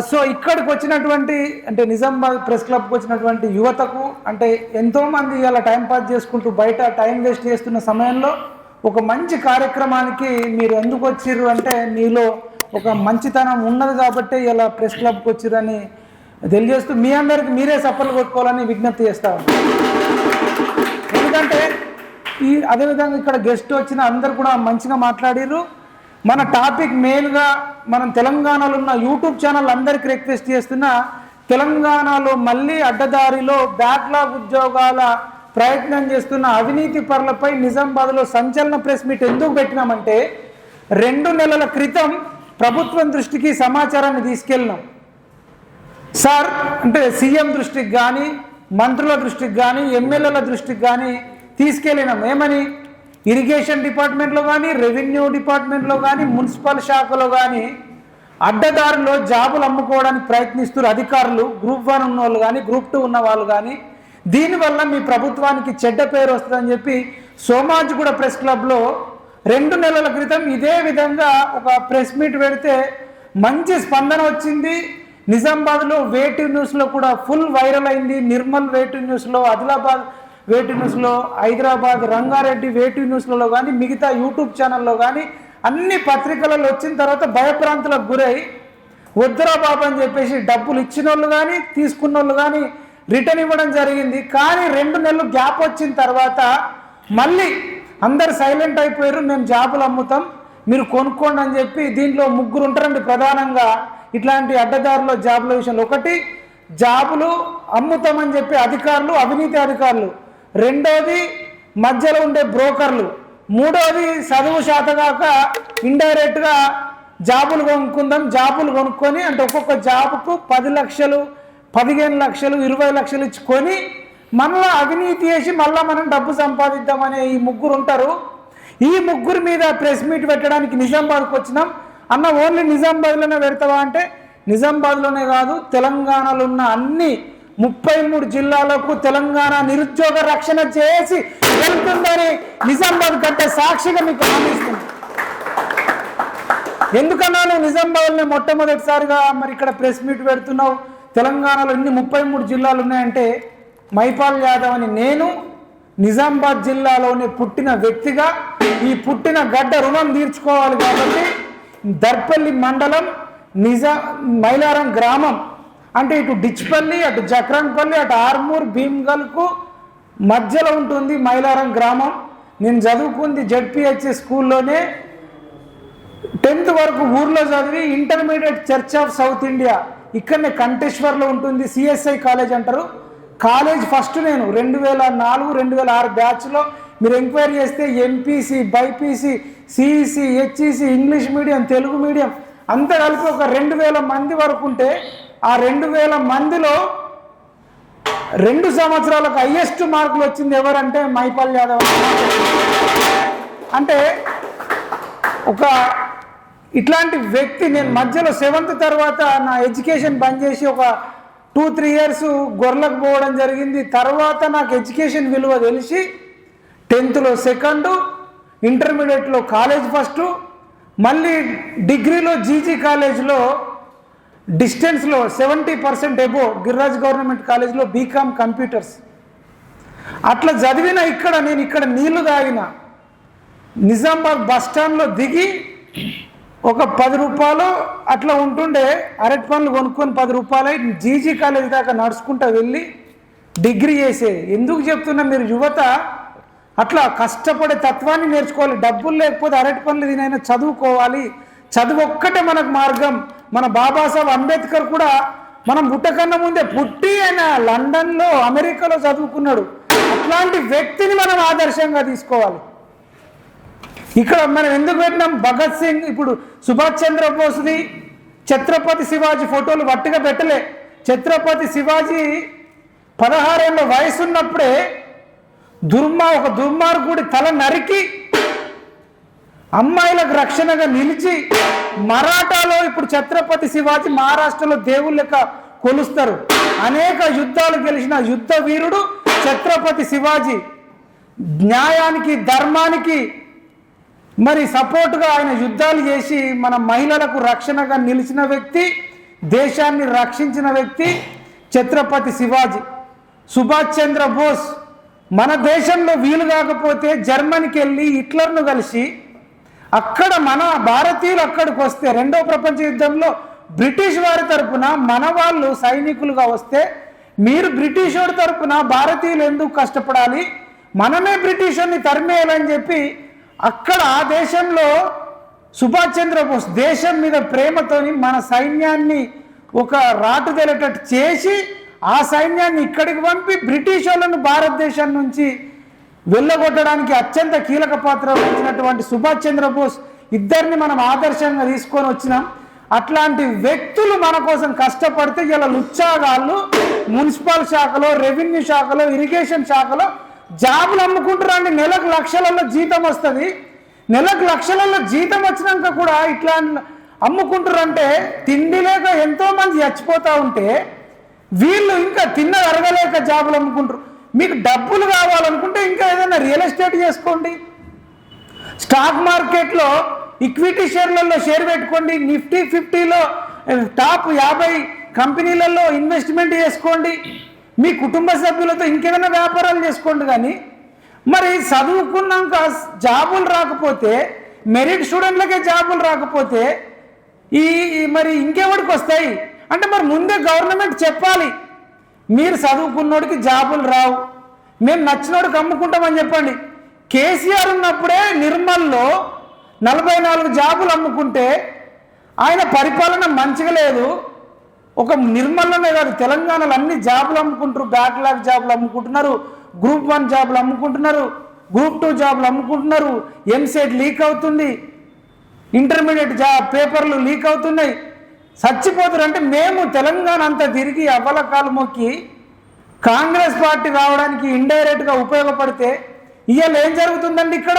So ఇక్కడికి వచ్చినటువంటి అంటే నిజామాబాద్ ప్రెస్ క్లబ్కి వచ్చినటువంటి యువతకు అంటే ఎంతోమంది ఇలా టైం పాస్ చేసుకుంటూ బయట టైం వేస్ట్ చేస్తున్న సమయంలో ఒక మంచి కార్యక్రమానికి మీరు ఎందుకు వచ్చిర్రు అంటే మీలో ఒక మంచితనం ఉన్నది కాబట్టి ఇలా ప్రెస్ క్లబ్కి వచ్చిర్రని తెలియజేస్తూ మీ అందరికి మీరే సఫలు కొట్టుకోవాలని విజ్ఞప్తి చేస్తాను. ఎందుకంటే అదేవిధంగా ఇక్కడ గెస్ట్ వచ్చిన అందరు కూడా మంచిగా మాట్లాడిర్రు. మన టాపిక్ మెయిన్గా మనం తెలంగాణలో ఉన్న యూట్యూబ్ ఛానల్ అందరికీ రిక్వెస్ట్ చేస్తున్నా, తెలంగాణలో మళ్ళీ అడ్డదారిలో బ్యాక్లాగ్ ఉద్యోగాల ప్రయత్నం చేస్తున్న అవినీతి పరులపై నిజామాబాద్లో సంచలన ప్రెస్ మీట్ ఎందుకు పెట్టినామంటే 2 నెలల క్రితం ప్రభుత్వం దృష్టికి సమాచారాన్ని తీసుకెళ్ళినాం సార్. అంటే సీఎం దృష్టికి కానీ మంత్రుల దృష్టికి కానీ ఎమ్మెల్యేల దృష్టికి కానీ తీసుకెళ్ళినాం. ఏమని? ఇరిగేషన్ డిపార్ట్మెంట్లో కానీ రెవెన్యూ డిపార్ట్మెంట్లో కానీ మున్సిపల్ శాఖలో కానీ అడ్డదారులో జాబులు అమ్ముకోవడానికి ప్రయత్నిస్తున్నారు అధికారులు. గ్రూప్ 1 ఉన్న వాళ్ళు కానీ గ్రూప్ 2 ఉన్న వాళ్ళు కానీ. దీనివల్ల మీ ప్రభుత్వానికి చెడ్డ పేరు వస్తుందని చెప్పి సోమాజిగూడ ప్రెస్ క్లబ్లో 2 నెలల క్రితం ఇదే విధంగా ఒక ప్రెస్ మీట్ పెడితే మంచి స్పందన వచ్చింది. నిజామాబాద్లో వేటి న్యూస్లో కూడా ఫుల్ వైరల్ అయింది. నిర్మల్ వేటి న్యూస్లో, ఆదిలాబాద్ వేటి న్యూస్లో, హైదరాబాద్ రంగారెడ్డి వేటి న్యూస్లలో కానీ మిగతా యూట్యూబ్ ఛానల్లో కానీ అన్ని పత్రికలలో వచ్చిన తర్వాత భయభ్రాంతులకు గురై వద్దురా బాబు అని చెప్పేసి డబ్బులు ఇచ్చిన వాళ్ళు కానీ తీసుకున్న వాళ్ళు కానీ రిటర్న్ ఇవ్వడం జరిగింది. కానీ 2 నెలలు గ్యాప్ వచ్చిన తర్వాత మళ్ళీ అందరు సైలెంట్ అయిపోయారు. మేము జాబులు అమ్ముతాం, మీరు కొనుక్కోండి అని చెప్పి దీంట్లో 3 ఉంటారండి ప్రధానంగా ఇట్లాంటి అడ్డదారులో జాబుల విషయంలో. ఒకటి, జాబులు అమ్ముతామని చెప్పి అధికారులు, అవినీతి అధికారులు. రెండోది, మధ్యలో ఉండే బ్రోకర్లు. మూడోది, చదువు శాతగాక ఇండైరెక్ట్గా జాబులు కొనుక్కుందాం, జాబులు కొనుక్కొని అంటే ఒక్కొక్క జాబుకు 10 లక్షలు, 15 లక్షలు, 20 లక్షలు ఇచ్చుకొని మళ్ళీ అవినీతి చేసి మళ్ళీ మనం డబ్బు సంపాదిద్దామనే ఈ 3 ఉంటారు. ఈ 3 మీద ప్రెస్ మీట్ పెట్టడానికి నిజామాబాద్కి వచ్చినాం. అన్న ఓన్లీ నిజామాబాద్లోనే పెడతావా అంటే నిజామాబాద్లోనే కాదు, తెలంగాణలో ఉన్న అన్ని 33 జిల్లాలకు తెలంగాణ నిరుద్యోగ రక్షణ చేసి వెళ్తుందని నిజామాబాద్ గడ్డ సాక్షిగా మీకు హామీస్తుంది. ఎందుకన్నా నువ్వు నిజామాబాద్లోనే మొట్టమొదటిసారిగా మరి ఇక్కడ ప్రెస్ మీట్ పెడుతున్నావు? తెలంగాణలో ఇన్ని 33 జిల్లాలు ఉన్నాయంటే మైపాల్ యాదవ్ అని నేను నిజామాబాద్ జిల్లాలోనే పుట్టిన వ్యక్తిగా ఈ పుట్టిన గడ్డ రుణం తీర్చుకోవాలి కాబట్టి దర్పల్లి మండలం మైలారం గ్రామం అంటే ఇటు డిచ్పల్లి, అటు జక్రంపల్లి, అటు ఆర్మూర్, భీమ్గల్కు మధ్యలో ఉంటుంది మైలారం గ్రామం. నేను చదువుకుంది జెడ్పిహెచ్ స్కూల్లోనే. 10th వరకు ఊర్లో చదివి intermediate church of south India ఇక్కడనే కంటేశ్వర్లో ఉంటుంది, సిఎస్ఐ కాలేజ్ అంటారు. కాలేజ్ ఫస్ట్ నేను 2004, 2006 బ్యాచ్లో మీరు ఎంక్వైరీ చేస్తే MPC, BiPC, CEC, HEC, English medium, Telugu medium అంతా కలిపి ఒక 2000 మంది వరకు ఉంటే ఆ 2000 మందిలో 2 సంవత్సరాలకు హైయెస్ట్ మార్కులు వచ్చింది ఎవరంటే మైపాల్ యాదవ్. అంటే ఒక ఇట్లాంటి వ్యక్తి. నేను మధ్యలో 7th తర్వాత నా ఎడ్యుకేషన్ బంద్ చేసి ఒక 2-3 ఇయర్స్ గొర్రెలకు పోవడం జరిగింది. తర్వాత నాకు ఎడ్యుకేషన్ విలువ తెలిసి 10thలో 2nd, ఇంటర్మీడియట్లో కాలేజ్ ఫస్ట్, మళ్ళీ డిగ్రీలో జీజీ కాలేజ్లో డిస్టెన్స్లో 70% ఎబో గిరిరాజ్ గవర్నమెంట్ కాలేజ్లో బీకామ్ కంప్యూటర్స్. అట్లా చదివిన నేను ఇక్కడ నీళ్లు తాగిన నిజామాబాద్ బస్ స్టాండ్లో దిగి ఒక 10 రూపాయలు అట్లా ఉంటుండే అరటి పండ్లు కొనుక్కొని 10 రూపాయలు జీజీ కాలేజ్ దాకా నడుచుకుంటూ వెళ్ళి డిగ్రీ చేసేది. ఎందుకు చెప్తున్నా, మీరు యువత అట్లా కష్టపడే తత్వాన్ని నేర్చుకోవాలి. డబ్బులు లేకపోతే అరటి పండ్లు తినైనా చదువుకోవాలి. చదువు ఒక్కటే మనకు మార్గం. మన బాబాసాహెబ్ అంబేద్కర్ కూడా మనం పుట్టకన్నా ముందే పుట్టి ఆయన లండన్లో, అమెరికాలో చదువుకున్నాడు. అట్లాంటి వ్యక్తిని మనం ఆదర్శంగా తీసుకోవాలి. ఇక్కడ మనం ఎందుకు పెట్టినాం? భగత్ సింగ్, ఇప్పుడు సుభాష్ చంద్రబోస్ది, ఛత్రపతి శివాజీ ఫోటోలు వట్టిగా పెట్టలే. ఛత్రపతి శివాజీ 16 ఏళ్ళ వయసు ఉన్నప్పుడే ఒక దుర్మార్గుడి తల నరికి అమ్మాయిలకు రక్షణగా నిలిచి మరాఠాలో ఇప్పుడు ఛత్రపతి శివాజీ మహారాష్ట్రలో దేవుళ్ళ లెక్క కొలుస్తారు. అనేక యుద్ధాలు గెలిచిన యుద్ధ వీరుడు ఛత్రపతి శివాజీ. న్యాయానికి, ధర్మానికి మరి సపోర్టుగా ఆయన యుద్ధాలు చేసి మన మహిళలకు రక్షణగా నిలిచిన వ్యక్తి. దేశాన్ని రక్షించిన వ్యక్తి ఛత్రపతి శివాజీ. సుభాష్ చంద్ర బోస్ మన దేశంలో వీలు కాకపోతే జర్మనీకి వెళ్ళి హిట్లర్ను కలిసి అక్కడ మన భారతీయులు అక్కడికి వస్తే రెండో ప్రపంచ యుద్ధంలో బ్రిటిష్ వారి తరపున మన వాళ్ళు సైనికులుగా వస్తే మీరు బ్రిటిష్ వారి తరపున భారతీయులు ఎందుకు కష్టపడాలి, మనమే బ్రిటిష్ వారిని తరిమేయాలని చెప్పి అక్కడ ఆ దేశంలో సుభాష్ చంద్రబోస్ దేశం మీద ప్రేమతోని మన సైన్యాన్ని ఒక రాటుదేలేటట్టు చేసి ఆ సైన్యాన్ని ఇక్కడికి పంపి బ్రిటిష్ వాళ్ళను భారతదేశం నుంచి వెళ్ళగొట్టడానికి అత్యంత కీలక పాత్ర వహించినటువంటి సుభాష్ చంద్రబోస్ ఇద్దరిని మనం ఆదర్శంగా తీసుకొని వచ్చినాం. అట్లాంటి వ్యక్తులు మన కోసం కష్టపడితే ఇలా లుచ్చాగాళ్ళు మున్సిపల్ శాఖలో, రెవెన్యూ శాఖలో, ఇరిగేషన్ శాఖలో జాబులు అమ్ముకుంటారండి. నెలకు లక్షలలో జీతం వస్తుంది. నెలకు లక్షలలో జీతం వచ్చినాక కూడా ఇట్లా అమ్ముకుంటారంటే తిండి లేక ఎంతోమంది చచ్చిపోతూ ఉంటే వీళ్ళు ఇంకా తిన్నది అరగలేక జాబులు అమ్ముకుంటారు. మీకు డబ్బులు కావాలనుకుంటే ఇంకా ఏదైనా రియల్ ఎస్టేట్ చేసుకోండి, స్టాక్ మార్కెట్లో ఈక్విటీ షేర్లలో షేర్ పెట్టుకోండి, నిఫ్టీ 50లో టాప్ 50 కంపెనీలలో ఇన్వెస్ట్మెంట్ చేసుకోండి, మీ కుటుంబ సభ్యులతో ఇంకేదైనా వ్యాపారాలు చేసుకోండి. కానీ మరి చదువుకున్నాక జాబులు రాకపోతే, మెరిట్ స్టూడెంట్లకే జాబులు రాకపోతే మరి ఇంకెవరికి వస్తాయి అంటే మరి ముందే గవర్నమెంట్ చెప్పాలి, మీరు చదువుకున్నోడికి జాబులు రావు, మేము నచ్చినోడికి అమ్ముకుంటామని చెప్పండి. కేసీఆర్ ఉన్నప్పుడే నిర్మల్లో 44 జాబులు అమ్ముకుంటే ఆయన పరిపాలన మంచిగా లేదు. ఒక నిర్మల్లోనే కాదు తెలంగాణలో అన్ని జాబులు అమ్ముకుంటారు. బ్యాక్లాగ్ జాబులు అమ్ముకుంటున్నారు, గ్రూప్ 1 జాబులు అమ్ముకుంటున్నారు, గ్రూప్ 2 జాబులు అమ్ముకుంటున్నారు, ఎంసెట్ లీక్ అవుతుంది, ఇంటర్మీడియట్ పేపర్లు లీక్ అవుతున్నాయి, చచ్చిపోతారు. అంటే మేము తెలంగాణ అంతా తిరిగి అవ్వలకాలు మొక్కి కాంగ్రెస్ పార్టీ రావడానికి ఇండైరెక్ట్గా ఉపయోగపడితే ఇవాళ ఏం జరుగుతుందండి? ఇక్కడ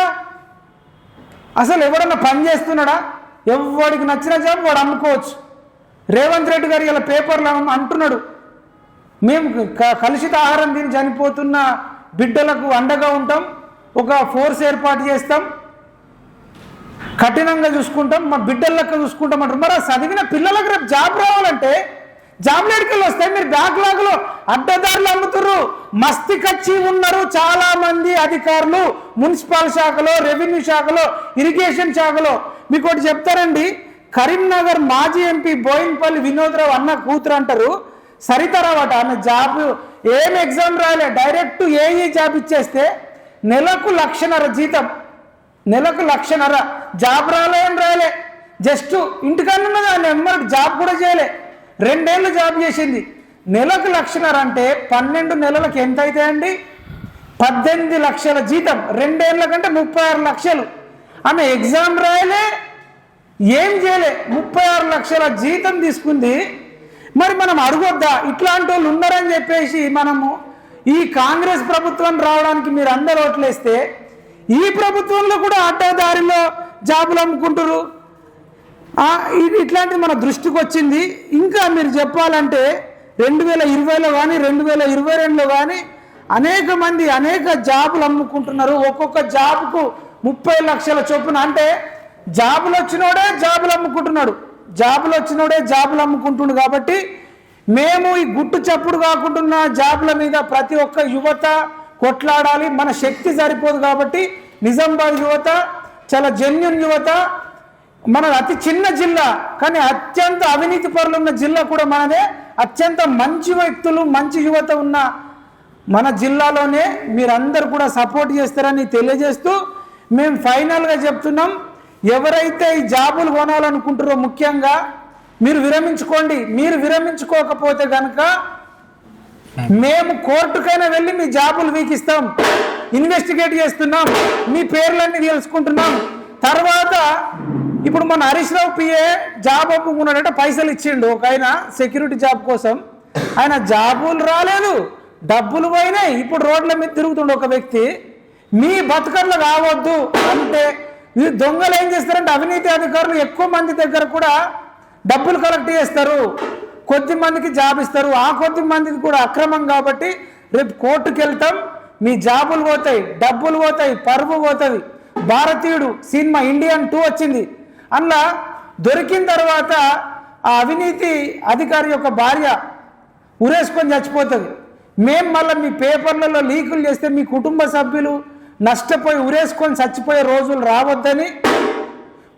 అసలు ఎవడన్నా పని చేస్తున్నాడా? ఎవడికి నచ్చిన జాబ్ వాడు అమ్ముకోవచ్చు. రేవంత్ రెడ్డి గారు ఇలా పేపర్లు అంటున్నాడు, మేము కలుషిత ఆహారం తిని చనిపోతున్న బిడ్డలకు అండగా ఉంటాం, ఒక ఫోర్స్ ఏర్పాటు చేస్తాం, కఠినంగా చూసుకుంటాం, మా బిడ్డల లెక్క చూసుకుంటాం అంటారు. మరి చదివిన పిల్లలకు రేపు జాబ్ రావాలంటే జాబ్ లేడికెళ్ళి వస్తాయి. మీరు బ్యాక్లాగ్లో అడ్డదారులు అమ్ముతున్నారు. మస్తి కచ్చి ఉన్నారు చాలా మంది అధికారులు మున్సిపల్ శాఖలో, రెవెన్యూ శాఖలో, ఇరిగేషన్ శాఖలో. మీకు ఒకటి చెప్తారండి, కరీంనగర్ మాజీ ఎంపీ బోయిన్పల్లి వినోద్రావు అన్న కూతురు అంటారు సరితరావు అట. ఆమె జాబ్ ఏం ఎగ్జామ్ రాయలే, డైరెక్ట్ ఏఈ జాబ్ ఇచ్చేస్తే నెలకు 1,50,000 జీతం, నెలకు 1,50,000 జాబ్ రాయలే, జస్ట్ ఇంటికన్నా ఉన్నది. ఆయన ఎమ్మరికి జాబ్ కూడా చేయలే, 2 ఏళ్ళు జాబ్ చేసింది. నెలకు 1,50,000 అంటే 12 నెలలకు ఎంత అవుతాయండి? 18 లక్షల జీతం. 2 ఏళ్ళ కంటే 36 లక్షలు. ఆమె ఎగ్జామ్ రాయలే, ఏం చేయలే, 36 లక్షల జీతం తీసుకుంది. మరి మనం అడగొద్దా? ఇట్లాంటి వాళ్ళు ఉన్నారని చెప్పేసి మనము ఈ కాంగ్రెస్ ప్రభుత్వం రావడానికి మీరు అందరు ఓట్లేస్తే ఈ ప్రభుత్వంలో కూడా అడ్డదారిలో జాబులు అమ్ముకుంటారు. ఇట్లాంటిది మన దృష్టికి వచ్చింది. ఇంకా మీరు చెప్పాలంటే 2020లో కానీ 2022లో కానీ అనేక మంది అనేక జాబులు అమ్ముకుంటున్నారు. ఒక్కొక్క జాబుకు 30 లక్షల చొప్పున. అంటే జాబులు వచ్చినోడే జాబులు అమ్ముకుంటున్నాడు, జాబులు వచ్చినోడే జాబులు అమ్ముకుంటున్నాడు. కాబట్టి మేము ఈ గుట్టు చప్పుడు కాకుండా జాబుల మీద ప్రతి ఒక్క యువత కొట్లాడాలి. మన శక్తి సరిపోదు కాబట్టి నిజామాబాద్ యువత చాలా జెన్యూన్ యువత. మన అతి చిన్న జిల్లా కానీ అత్యంత అవినీతి పరులు ఉన్న జిల్లా కూడా మనదే. అత్యంత మంచి వ్యక్తులు, మంచి యువత ఉన్న మన జిల్లాలోనే మీరందరూ కూడా సపోర్ట్ చేస్తారని తెలియజేస్తూ మేము ఫైనల్గా చెప్తున్నాం, ఎవరైతే ఈ జాబులు కొనాలనుకుంటారో ముఖ్యంగా మీరు విరమించుకోండి. మీరు విరమించుకోకపోతే కనుక మేము కోర్టుకైనా వెళ్ళి మీ జాబులు వీకిస్తాం, ఇన్వెస్టిగేట్ చేస్తున్నాం, మీ పేర్లన్నీ తెలుసుకుంటున్నాం. తర్వాత ఇప్పుడు మన హరీష్ రావు పిఏ జాబ్ ఒప్పుకున్నాడంటే పైసలు ఇచ్చిండు ఒక ఆయన సెక్యూరిటీ జాబ్ కోసం. ఆయన జాబులు రాలేదు, డబ్బులు పోయినాయి. ఇప్పుడు రోడ్ల మీద తిరుగుతుండే ఒక వ్యక్తి. మీ బతుకర్లు కావద్దు అంటే ఈ దొంగలు ఏం చేస్తారంటే అవినీతి అధికారులు ఎక్కువ మంది దగ్గర కూడా డబ్బులు కలెక్ట్ చేస్తారు, కొద్ది మందికి జాబ్ ఇస్తారు. ఆ కొద్ది మందికి కూడా అక్రమం. కాబట్టి రేపు కోర్టుకు వెళ్తాం, మీ జాబులు పోతాయి, డబ్బులు పోతాయి, పరువు పోతుంది. భారతీయుడు సినిమా ఇండియన్ 2 వచ్చింది. అందులో దొరికిన తర్వాత ఆ అవినీతి అధికారి యొక్క భార్య ఉరేసుకొని చచ్చిపోతుంది. మేము మళ్ళీ మీ పేపర్లలో లీకులు చేస్తే మీ కుటుంబ సభ్యులు నష్టపోయి ఉరేసుకొని చచ్చిపోయే రోజులు రావద్దని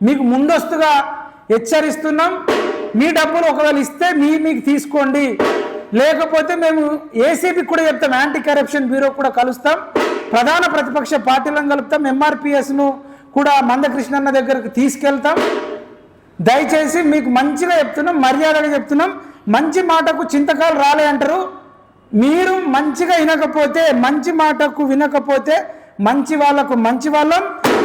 మీకు ముందస్తుగా హెచ్చరిస్తున్నాం. మీ డబ్బులు ఒకవేళ ఇస్తే మీకు తీసుకోండి, లేకపోతే మేము ఏసీబీకి కూడా చెప్తాం, యాంటీ కరప్షన్ బ్యూరో కూడా కలుస్తాం, ప్రధాన ప్రతిపక్ష పార్టీలను కలుపుతాం, ఎంఆర్పిఎస్ను కూడా మందకృష్ణన్న దగ్గరకు తీసుకెళ్తాం. దయచేసి మీకు మంచిగా చెప్తున్నాం, మర్యాదగా చెప్తున్నాం. మంచి మాటకు చింతకాలు రాలే అంటారు. మీరు మంచిగా వినకపోతే, మంచి మాటకు వినకపోతే మంచి వాళ్లకు మంచి వాళ్ళం,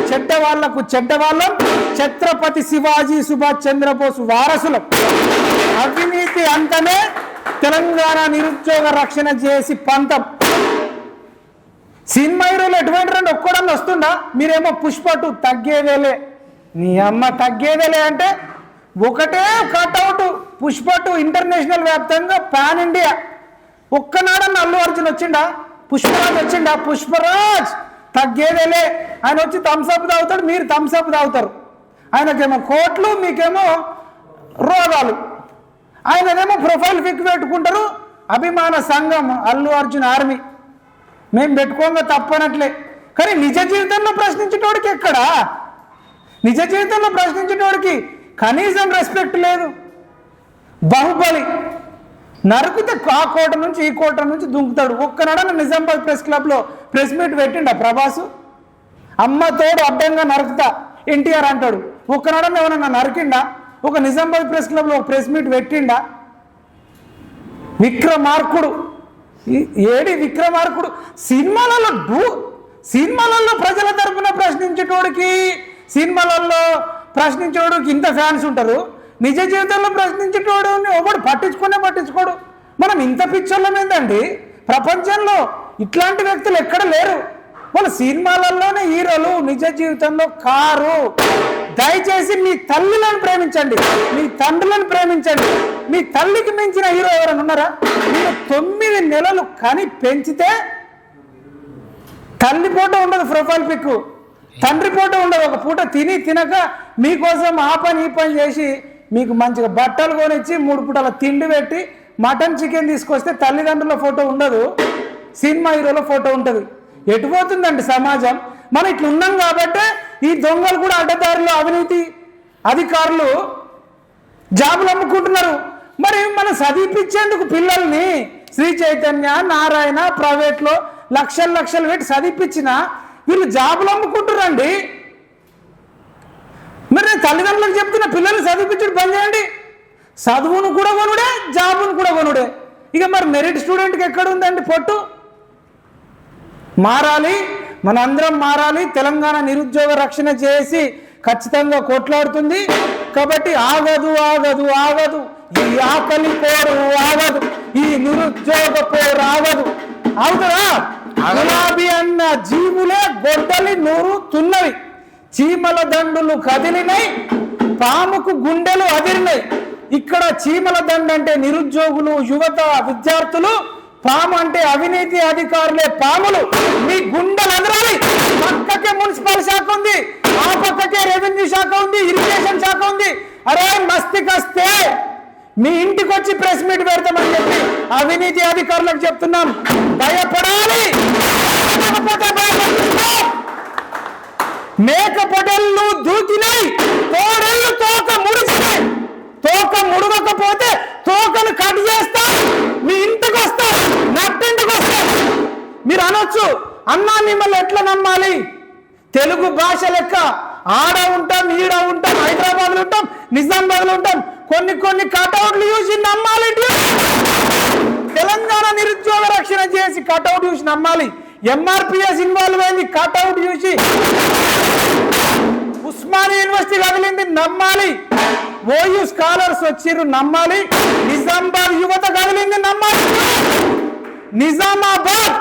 చెడ్డ వాళ్లకు చెడ్డ వాళ్ళం, ఛత్రపతి శివాజీ సుభాష్ చంద్రబోస్ వారసులం. అవినీతి అంతనే తెలంగాణ నిరుద్యోగ రక్షణ చేసి పంతం. సినిమా హీరోలు ఎటువంటి రండి ఒక్కడన్నా వస్తుందా? మీరేమో పుష్ప2 తగ్గేదేలే, నీ అమ్మ తగ్గేదేలే అంటే ఒకటే కట్అవుట్. పుష్ప2 ఇంటర్నేషనల్ వ్యాప్తంగా పాన్ ఇండియా. ఒక్కనాడన్న అల్లు అర్జున్ వచ్చిండా? పుష్పరాజ్ వచ్చిండా? పుష్పరాజ్ తగ్గేదేలే. ఆయన వచ్చి థమ్స్అప్ తాగుతాడు, మీరు థమ్స్అప్ తాగుతారు. ఆయనకేమో కోట్లు, మీకేమో రోగాలు. ఆయననేమో ప్రొఫైల్ పిక్ పెట్టుకుంటారు, అభిమాన సంఘం అల్లు అర్జున్ ఆర్మీ. మేము పెట్టుకోగా తప్పనట్లే, కానీ నిజ జీవితంలో ప్రశ్నించేటోడికి ఎక్కడా? నిజ జీవితంలో ప్రశ్నించేటోడికి కనీసం రెస్పెక్ట్ లేదు. బాహుబలి నరుకుతే ఆ కోట నుంచి ఈ కోట నుంచి దుంకుతాడు. ఒక్కనాడన్న నిజామాబాద్ ప్రెస్ క్లబ్లో ప్రెస్ మీట్ పెట్టిండా ప్రభాసు? అమ్మ తోడు అడ్డంగా నరుకుతా ఎన్టీఆర్ అంటాడు. ఒక్కనాడన్న ఎవరన్నా నరికిండా? ఒక నిజామాబాద్ ప్రెస్ క్లబ్లో ఒక ప్రెస్ మీట్ పెట్టిండా? విక్రమార్కుడు ఏడి విక్రమార్కుడు? సినిమాలలో ప్రజల తరపున ప్రశ్నించేటోడికి, సినిమాలలో ప్రశ్నించేటోడికి ఇంత ఫ్యాన్స్ ఉంటారు. నిజ జీవితంలో ప్రశ్నించేటోడు ఒకడు పట్టించుకోడు. మనం ఇంత పిచ్చోళ్ళం ఏందండి? ప్రపంచంలో ఇట్లాంటి వ్యక్తులు ఎక్కడ లేరు. వాళ్ళ సినిమాలలోనే హీరోలు, నిజ జీవితంలో కారు. దయచేసి మీ తల్లులను ప్రేమించండి, మీ తండ్రులను ప్రేమించండి. మీ తల్లికి మించిన హీరో ఎవరైనా ఉన్నారా? మీరు 9 నెలలు కని పెంచితే తల్లి ఫోటో ఉండదు, ప్రొఫైల్ పిక్, తండ్రి ఫోటో ఉండదు. ఒక పూట తినక మీకోసం ఆ పని ఈ పని చేసి మీకు మంచిగా బట్టలు కొనిచ్చి 3 పూటల తిండి పెట్టి మటన్ చికెన్ తీసుకొస్తే తల్లిదండ్రుల ఫోటో ఉండదు, సినిమా హీరోల ఫోటో ఉంటుంది. ఎటుపోతుందండి సమాజం? మనం ఇట్లా ఉన్నాం కాబట్టి ఈ దొంగలు కూడా అడ్డదారిలో అవినీతి అధికారులు జాబులు అమ్ముకుంటున్నారు. మరి మనం చదివిపించేందుకు పిల్లల్ని శ్రీ చైతన్య, నారాయణ ప్రైవేట్లో లక్షలు పెట్టి చదివిపించినా వీళ్ళు జాబులు అమ్ముకుంటున్నారండి. మరి నేను తల్లిదండ్రులకు చెప్తున్న పిల్లల్ని చదివిపించడం పని చేయండి. చదువును కూడా కొనుడే, జాబును కూడా కొనుడే. ఇక మరి మెరిట్ స్టూడెంట్కి ఎక్కడ ఉందండి పొట్టు? మారాలి, మనందరం మారాలి. తెలంగాణ నిరుద్యోగ రక్షణ చేసి ఖచ్చితంగా కొట్లాడుతుంది. కాబట్టి ఆగదు ఈ ఆకలి పోరు ఆగదు, ఈ నిరుద్యోగ పోరు ఆగదు. అవుతుందా? గులాబీ అన్న జీవులే గొడ్డలి నూరుతున్నవి, చీమల దండులు కదిలినాయి, పాముకు గుండెలు అదిరినాయి. ఇక్కడ చీమల దండ అంటే నిరుద్యోగులు, యువత, విద్యార్థులు, పాము అంటే అవినీతి అధికారులే పాములు. మీ గుండెలు అదరాలి. పక్కకే మున్సిపల్ శాఖ ఉంది, ఆ పక్కకే రెవెన్యూ శాఖ ఉంది, ఇరిగేషన్ శాఖ ఉంది. అరే మస్తికొస్తే మీ ఇంటికి వచ్చి ప్రెస్ మీట్ పెడతామని చెప్పి అవినీతి అధికారులకు చెప్తున్నాం. భయపడాలి. మేక పొడళ్ళు దూకినాయి, తోడళ్ళు తోక ముడిచినాయి. తోక ముడవకపోతే తోకను కట్ చేస్తా, మీ ఇంటికి వస్తా, నట్టింటికి వస్తా. మీరు అనొచ్చు, అన్నా మిమ్మల్ని ఎట్లా నమ్మాలి? తెలుగు భాష లెక్క ఆడ ఉంటాం, ఈడ ఉంటాం, హైదరాబాద్లో ఉంటాం, నిజామాబాద్లో ఉంటాం. కొన్ని కటౌట్లు చూసి నమ్మాలి. తెలంగాణ నిరుద్యోగ రక్షణ చేసి కటౌట్ చూసి నమ్మాలి. ఎంఆర్పిఎస్ ఇన్వాల్వ్ అయింది, కటౌట్ చూసి. ఉస్మానియా యూనివర్సిటీ కదిలింది, నమ్మాలి. ఓయూ స్కాలర్స్ వచ్చిర్రు, నమ్మాలి. నిజామాబాద్ యువత కదిలింది, నమ్మాలి. నిజామాబాద్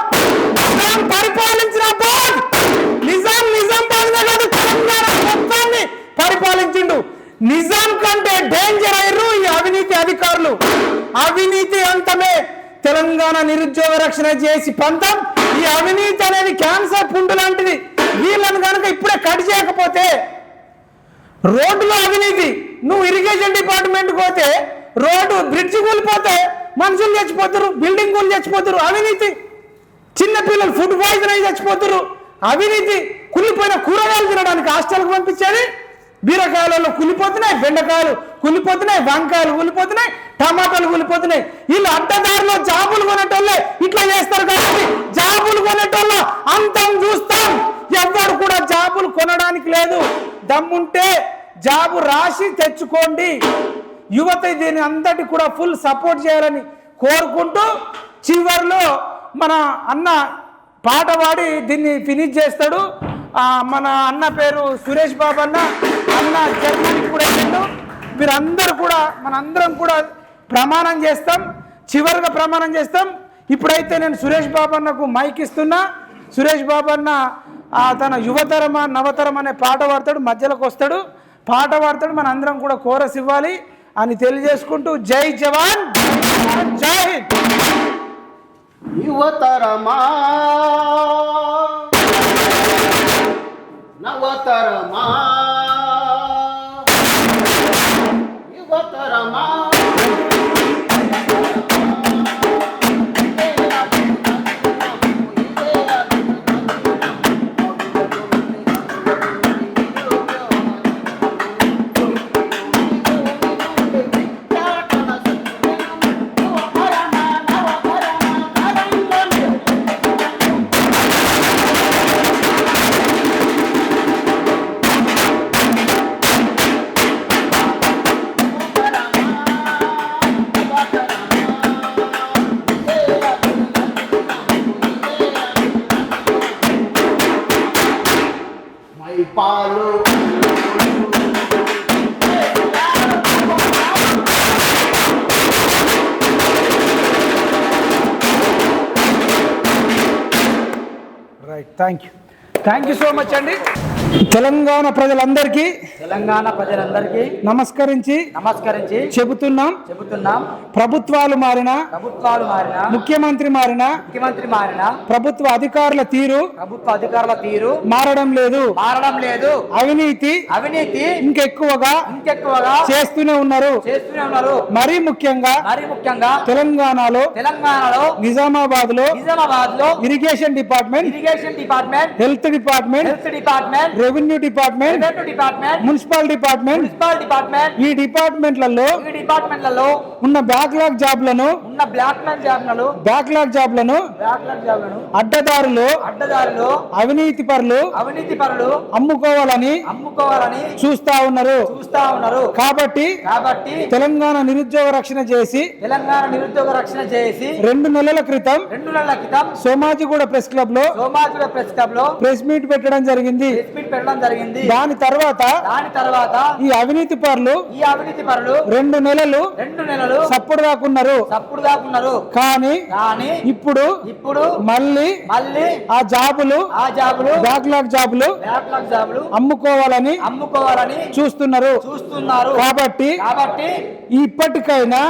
పరిపాలించిన నిజామాబాద్ తెలంగాణ మొత్తాన్ని పరిపాలించిండు. నిజాం కంటే డేంజర్ అయ్యారు ఈ అవినీతి అధికారులు. అవినీతి అంతమే తెలంగాణ నిరుద్యోగ రక్షణ చేసి పంతం. ఈ అవినీతి అనేది క్యాన్సర్ పుండు లాంటిది. వీళ్ళని కనుక ఇప్పుడే కట్ చేయకపోతే రోడ్డులో అవినీతి. నువ్వు ఇరిగేషన్ డిపార్ట్మెంట్కి పోతే రోడ్డు బ్రిడ్జ్ కూలిపోతే మనుషులు చచ్చిపోతారు, బిల్డింగ్ కూలి చచ్చిపోతారు, అవినీతి. చిన్నపిల్లలు ఫుడ్ పాయిజన్ అయి చచ్చిపోతారు, అవినీతి. కుళ్ళిపోయిన కూరగాయలు తినడానికి హాస్టల్కి పంపించేది, బీరకాయలలో కుళ్ళిపోతున్నాయి, బెండకాయలు కుళ్ళిపోతున్నాయి, వంకాయలు కుళ్ళిపోతున్నాయి, టమాటాలు కుళ్ళిపోతున్నాయి. వీళ్ళు అడ్డదారిలో జాబులు కొనేటోళ్ళే ఇట్లా చేస్తారు కాబట్టి జాబులు కొనేటోళ్ళ అంతం చూస్తాం. ఎవ్వరు కూడా జాబులు కొనడానికి లేదు. దమ్ముంటే జాబు రాసి తెచ్చుకోండి. యువత దీని అంతటి కూడా ఫుల్ సపోర్ట్ చేయాలని కోరుకుంటూ చివరిలో మన అన్న పాట పాడి దీన్ని ఫినిష్ చేస్తాడు. మన అన్న పేరు సురేష్ బాబు అన్న. అన్న జర్మనీకి కూడా వెళ్ళిండు. మీరందరూ కూడా మనందరం కూడా ప్రమాణం చేస్తాం, చివరిగా ప్రమాణం చేస్తాం. ఇప్పుడైతే నేను సురేష్ బాబు అన్నకు మైక్ ఇస్తున్నా. సురేష్ బాబు అన్న తన యువతరం నవతరం అనే పాట పాడతాడు, మధ్యలోకి వస్తాడు, పాట పాడతాడు. మన అందరం కూడా కోరస్ ఇవ్వాలి అని తెలియజేసుకుంటూ జై జవాన్ జై హింద్. యువతరమా నవతరమా యువతరమా పాలు right. Thank you so much అండి. తెలంగాణ ప్రజలందరికీ నమస్కరించి చెబుతున్నాం ప్రభుత్వాలు మారినా ముఖ్యమంత్రి మారినా ప్రభుత్వ అధికారుల తీరు మారడం లేదు. అవినీతి ఇంకెక్కువగా చేస్తూనే ఉన్నారు. మరీ ముఖ్యంగా తెలంగాణలో నిజామాబాద్ లో irrigation department, health department, revenue department, municipal department, ఈ డిపార్ట్మెంట్లలో ఉన్న బ్యాక్లాగ్ జాబ్లను అడ్డదారులు అవినీతి పరులు అమ్ముకోవాలని చూస్తా ఉన్నారు. కాబట్టి తెలంగాణ నిరుద్యోగ రక్షణ చేసి 2 నెలల క్రితం సోమాజిగూడ ప్రెస్ క్లబ్ లో ప్రెస్ మీట్ పెట్టడం జరిగింది. దాని తర్వాత ఈ అవినీతి పరులు 2 నెలలు సప్పుడు దాకున్నారు. కానీ ఇప్పుడు మళ్ళీ ఆ జాబులు బ్యాక్లాగ్ జాబులు అమ్ముకోవాలని చూస్తున్నారు. కాబట్టి ఇప్పటికైనా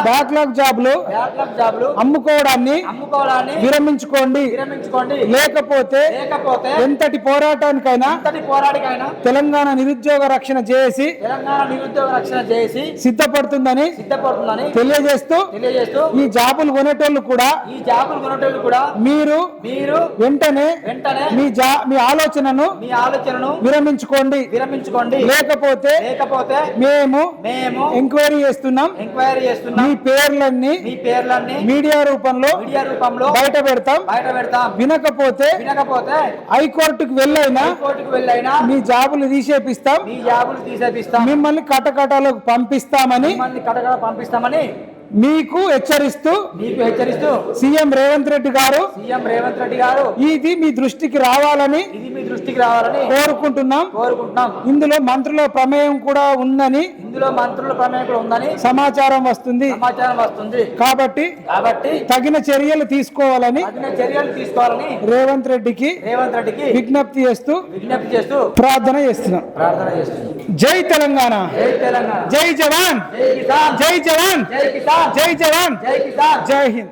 బ్యాక్లాగ్ జాబులు అమ్ముకోవడాన్ని విరమించుకోండి. లేకపోతే ఎంతటి పోరాటానికైనా తెలంగాణ నిరుద్యోగ రక్షణ చేసి సిద్ధపడుతుందని తెలియజేస్తూ ఈ జాబులు కొనేటోళ్ళు కూడా మీరు వెంటనే మీ ఆలోచనను విరమించుకోండి. లేకపోతే మేము ఎంక్వైరీ చేస్తున్నాం. మీ పేర్లన్నీ మీడియా రూపంలో బయట పెడతాం. వినకపోతే హైకోర్టుకు వెళ్ళైనా మీ జాబులు తీసేపిస్తాం, మిమ్మల్ని కటకటాలకు పంపిస్తామని మీకు హెచ్చరిస్తూ సీఎం రేవంత్ రెడ్డి గారు ఇది మీ దృష్టికి రావాలని కోరుకుంటున్నాం. ఇందులో మంత్రుల ప్రమేయం కూడా ఉందని సమాచారం వస్తుంది. కాబట్టి తగిన చర్యలు తీసుకోవాలని రేవంత్ రెడ్డికి విజ్ఞప్తి చేస్తూ ప్రార్థన చేస్తున్నాం. జై తెలంగాణ, జై జవాన్, జై జవాన్, జై జవాన్, జై హింద్.